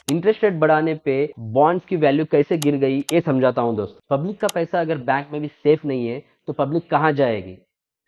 Interest rate बढ़ाने पे bonds की वैल्यू कैसे गिर गई ये समझाता हूं दोस्तों। पब्लिक का पैसा अगर बैंक में भी सेफ नहीं है तो पब्लिक कहां जाएगी,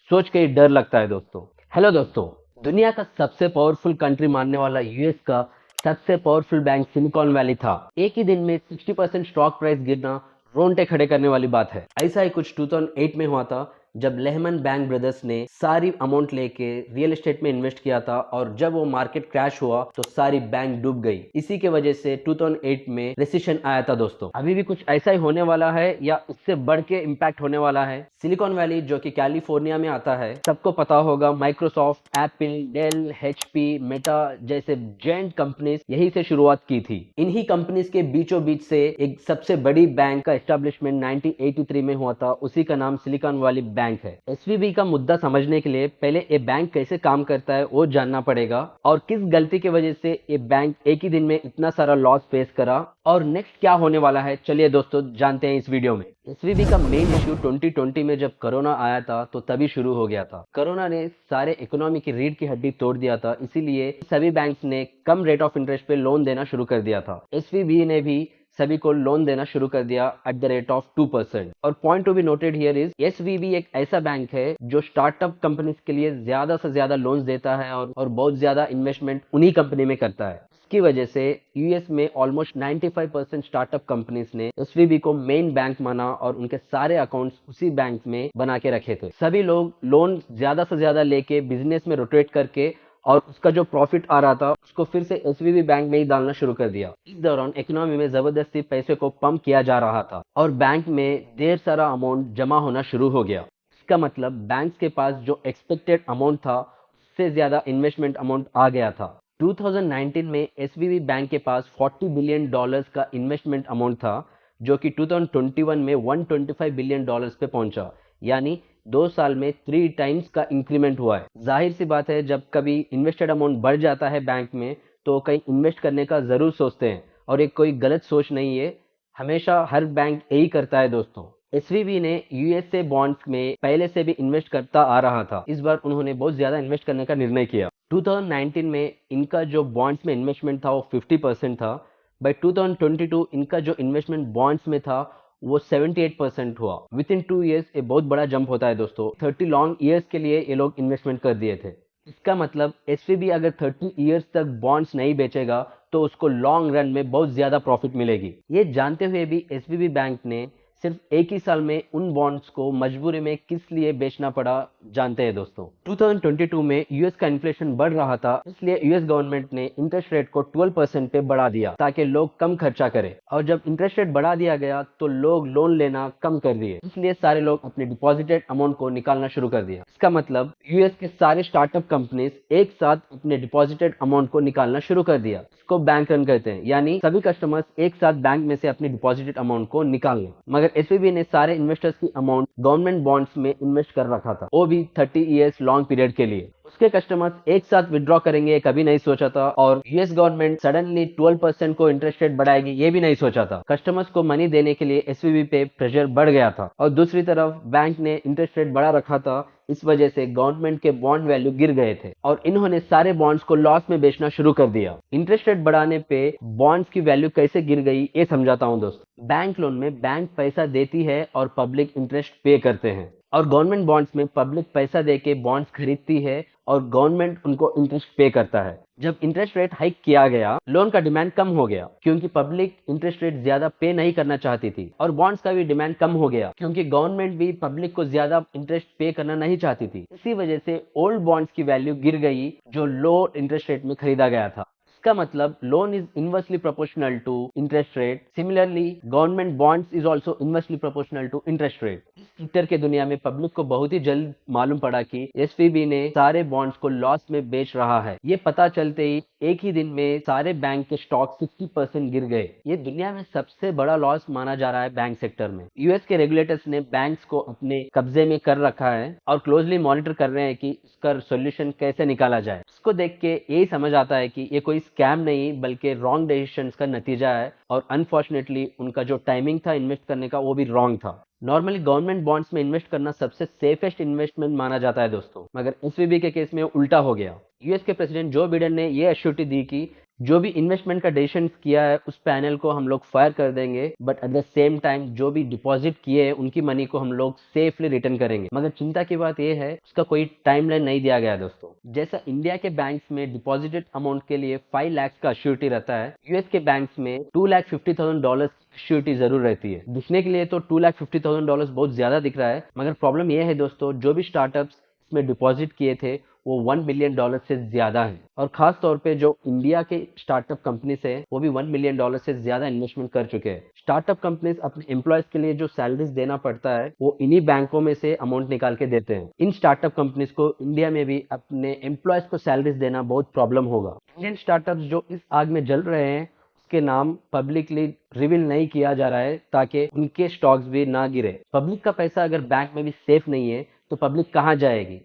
सोच के ही डर लगता है दोस्तों। हेलो दोस्तों, दुनिया का सबसे पावरफुल कंट्री मानने वाला यूएस का सबसे पावरफुल बैंक सिलिकॉन वैली था। एक ही दिन में 60% स्टॉक प्राइस गिरना रोंगटे खड़े करने वाली बात है। ऐसा ही कुछ 2008 में हुआ था जब लेहमन बैंक ब्रदर्स ने सारी अमाउंट लेके रियल एस्टेट में इन्वेस्ट किया था और जब वो मार्केट क्रैश हुआ तो सारी बैंक डूब गई। इसी के वजह से 2008 में रिसेशन आया था दोस्तों। अभी भी कुछ ऐसा ही होने वाला है या उससे बढ़ के इम्पैक्ट होने वाला है। सिलिकॉन वैली जो कि कैलिफोर्निया में आता है, सबको पता होगा Microsoft, Apple, Dell, HP, Meta जैसे जेंट कंपनीज यही से शुरुआत की थी। इन्हीं कंपनीज के बीचों बीच से एक सबसे बड़ी बैंक का एस्टेब्लिशमेंट 1983 में हुआ था, उसी का नाम सिलिकॉन वैली बैंक है। एसवीबी का मुद्दा समझने के लिए पहले ये बैंक कैसे काम करता है वो जानना पड़ेगा और किस गलती की वजह से ये बैंक एक ही दिन में इतना सारा लॉस फेस करा और नेक्स्ट क्या होने वाला है, चलिए दोस्तों जानते हैं इस वीडियो में। एसवीबी का मेन इश्यू 2020 में जब कोरोना आया था तो तभी शुरू हो गया था। कोरोना ने सारे इकोनॉमी की रीढ़ की हड्डी तोड़ दिया था, इसीलिए सभी बैंक्स ने कम रेट ऑफ इंटरेस्ट पे लोन देना शुरू कर दिया था। एसवीबी ने भी सभी को लोन देना शुरू कर दिया एट द रेट ऑफ 2%। और point to be noted here is SVB एक ऐसा बैंक है जो स्टार्टअप कंपनीज के लिए ज्यादा से ज्यादा लोन्स देता है और बहुत ज्यादा इन्वेस्टमेंट उन्हीं कंपनी में करता है। इसकी वजह से यूएस में ऑलमोस्ट 95% स्टार्टअप कंपनीज ने एसवीबी को मेन बैंक माना और उनके सारे अकाउंट्स उसी बैंक में बना के रखे थे। सभी लोग लोन ज्यादा से ज्यादा लेके बिजनेस में रोटेट करके और उसका जो प्रॉफिट आ रहा था उसको फिर से एसवीबी बैंक में ही डालना शुरू कर दिया। इस दौरान इकोनॉमी में जबरदस्ती पैसे को पंप किया जा रहा था और बैंक में ढेर सारा अमाउंट जमा होना शुरू हो गया। इसका मतलब बैंक के पास जो एक्सपेक्टेड अमाउंट था उससे ज्यादा इन्वेस्टमेंट अमाउंट आ गया था। 2019 में एसवीबी बैंक के पास $40 बिलियन का इन्वेस्टमेंट अमाउंट था, जो कि 2021 में $125 बिलियन पे पहुंचा, यानी 2 साल में 3 टाइम्स का इंक्रीमेंट हुआ है। जाहिर सी बात है, जब कभी इन्वेस्टेड अमाउंट बढ़ जाता है बैंक में तो कहीं इन्वेस्ट करने का जरूर सोचते हैं और एक कोई गलत सोच नहीं है, हमेशा हर बैंक यही करता है दोस्तों। एसवीबी ने यूएसए बॉन्ड्स में पहले से भी इन्वेस्ट करता आ रहा था, इस बार उन्होंने बहुत ज्यादा इन्वेस्ट करने का निर्णय किया। 2019 में इनका जो बॉन्ड्स में इन्वेस्टमेंट था वो 50% था। बाय 2022 इनका जो इन्वेस्टमेंट बॉन्ड्स में था वो 78% हुआ। विद इन 2 इयर्स ये बहुत बड़ा जंप होता है दोस्तों। 30 लॉन्ग ईयर्स के लिए ये लोग इन्वेस्टमेंट कर दिए थे। इसका मतलब एसवीबी अगर 30 इयर्स तक बॉन्ड्स नहीं बेचेगा तो उसको लॉन्ग रन में बहुत ज्यादा प्रॉफिट मिलेगी। ये जानते हुए भी एसवीबी बैंक ने सिर्फ एक ही साल में उन बॉन्ड्स को मजबूरी में किस लिए बेचना पड़ा, जानते हैं दोस्तों। 2022 में यूएस का इन्फ्लेशन बढ़ रहा था, इसलिए यूएस गवर्नमेंट ने इंटरेस्ट रेट को 12% पे बढ़ा दिया ताकि लोग कम खर्चा करें। और जब इंटरेस्ट रेट बढ़ा दिया गया तो लोग लोन लेना कम कर दिए, इसलिए सारे लोग अपने डिपॉजिटेड अमाउंट को निकालना शुरू कर दिया। इसका मतलब यूएस के सारे स्टार्टअप कंपनीज एक साथ अपने डिपॉजिटेड अमाउंट को निकालना शुरू कर दिया। इसको बैंक रन कहते हैं, यानी सभी कस्टमर्स एक साथ बैंक में से अपनी डिपॉजिटेड अमाउंट को निकाल लें। मगर एसवीबी ने सारे इन्वेस्टर्स की अमाउंट गवर्नमेंट बॉन्ड्स में इन्वेस्ट कर रखा था, वो भी 30 इयर्स लॉन्ग पीरियड के लिए। उसके कस्टमर्स एक साथ विड्रॉ करेंगे कभी नहीं सोचा था, और यूएस गवर्नमेंट सडनली 12% को इंटरेस्ट रेट बढ़ाएगी ये भी नहीं सोचा था। कस्टमर्स को मनी देने के लिए एसवीबी पे प्रेशर बढ़ गया था और दूसरी तरफ बैंक ने इंटरेस्ट रेट बढ़ा रखा था। इस वजह से गवर्नमेंट के बॉन्ड वैल्यू गिर गए थे और इन्होंने सारे बॉन्ड्स को लॉस में बेचना शुरू कर दिया। इंटरेस्ट रेट बढ़ाने पे बॉन्ड्स की वैल्यू कैसे गिर गई ये समझाता हूं दोस्तों। बैंक लोन में बैंक पैसा देती है और पब्लिक इंटरेस्ट पे करते हैं, और गवर्नमेंट बॉन्ड्स में पब्लिक पैसा देके बॉन्ड्स खरीदती है और गवर्नमेंट उनको इंटरेस्ट पे करता है। जब इंटरेस्ट रेट हाइक किया गया, लोन का डिमांड कम हो गया क्योंकि पब्लिक इंटरेस्ट रेट ज्यादा पे नहीं करना चाहती थी, और बॉन्ड्स का भी डिमांड कम हो गया क्योंकि गवर्नमेंट भी पब्लिक को ज्यादा इंटरेस्ट पे करना नहीं चाहती थी। इसी वजह से ओल्ड बॉन्ड्स की वैल्यू गिर गई जो लो इंटरेस्ट रेट में खरीदा गया था। इसका मतलब loan is inversely proportional to interest rate. Similarly government bonds is also inversely proportional to interest rate. इस ट्विटर के दुनिया में पब्लिक को बहुत ही जल्द मालूम पड़ा कि एसवीबी ने सारे बॉन्ड्स को लॉस में बेच रहा है। ये पता चलते ही एक ही दिन में सारे बैंक के स्टॉक 60% गिर गए। ये दुनिया में सबसे बड़ा लॉस माना जा रहा है बैंक सेक्टर में। यूएस के रेगुलेटर्स ने बैंक्स को अपने कब्जे में कर रखा है और क्लोजली मॉनिटर कर रहे हैं कि इसका सोल्यूशन कैसे निकाला जाए। इसको देख के यही समझ आता है कि ये कोई स्कैम नहीं बल्कि रॉन्ग डिसीजंस का नतीजा है, और अनफॉर्चुनेटली उनका जो टाइमिंग था इन्वेस्ट करने का वो भी रॉन्ग था। नॉर्मली गवर्नमेंट बॉन्ड्स में इन्वेस्ट करना सबसे सेफेस्ट इन्वेस्टमेंट माना जाता है दोस्तों, मगर एसवीबी के केस में उल्टा हो गया। यूएस के प्रेसिडेंट जो बिडेन ने ये एश्योरिटी दी कि जो भी इन्वेस्टमेंट का डिसीजन किया है उस पैनल को हम लोग फायर कर देंगे, but at the same time जो भी डिपॉजिट किए हैं उनकी मनी को हम लोग सेफली रिटर्न करेंगे। मगर चिंता की बात यह है उसका कोई टाइमलाइन नहीं दिया गया दोस्तों। जैसा इंडिया के बैंक्स में डिपॉजिटेड अमाउंट के लिए 5 लाख का श्योरिटी रहता है, यूएस के बैंक्स में $250,000 श्योरिटी जरूर रहती है। दिखने के लिए तो $250,000 बहुत ज्यादा दिख रहा है, मगर प्रॉब्लम यह है दोस्तों, जो भी स्टार्टअप्स इसमें डिपॉजिट किए थे वो $1 मिलियन से ज्यादा है। और खास तौर पे जो इंडिया के स्टार्टअप कंपनीज है वो भी $1 मिलियन से ज्यादा इन्वेस्टमेंट कर चुके हैं। स्टार्टअप कंपनीज अपने एम्प्लॉयज के लिए जो सैलरीज देना पड़ता है वो इन्हीं बैंकों में से अमाउंट निकाल के देते हैं। इन स्टार्टअप कंपनीज को इंडिया में भी अपने एम्प्लॉयज को सैलरीज देना बहुत प्रॉब्लम होगा। इंडियन स्टार्टअप्स जो इस आग में जल रहे हैं उसके नाम पब्लिकली रिवील नहीं किया जा रहा है ताकि उनके स्टॉक्स भी ना गिरे। पब्लिक का पैसा अगर बैंक में भी सेफ नहीं है तो पब्लिक कहाँ जाएगी,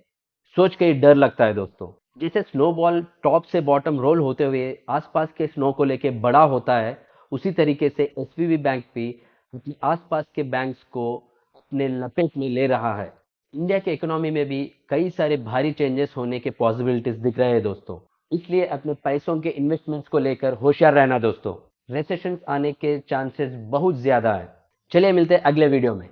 सोच के ही डर लगता है दोस्तों। जैसे स्नोबॉल टॉप से बॉटम रोल होते हुए आसपास के स्नो को लेके बड़ा होता है, उसी तरीके से एसवीबी बैंक भी अपने आसपास के बैंक्स को अपने लपेट में ले रहा है। इंडिया के इकोनॉमी में भी कई सारे भारी चेंजेस होने के पॉसिबिलिटीज दिख रहे हैं दोस्तों। इसलिए अपने पैसों के इन्वेस्टमेंट्स को लेकर होशियार रहना दोस्तों। रिसेशन आने के चांसेस बहुत ज्यादा है। चलिए मिलते हैं अगले वीडियो में।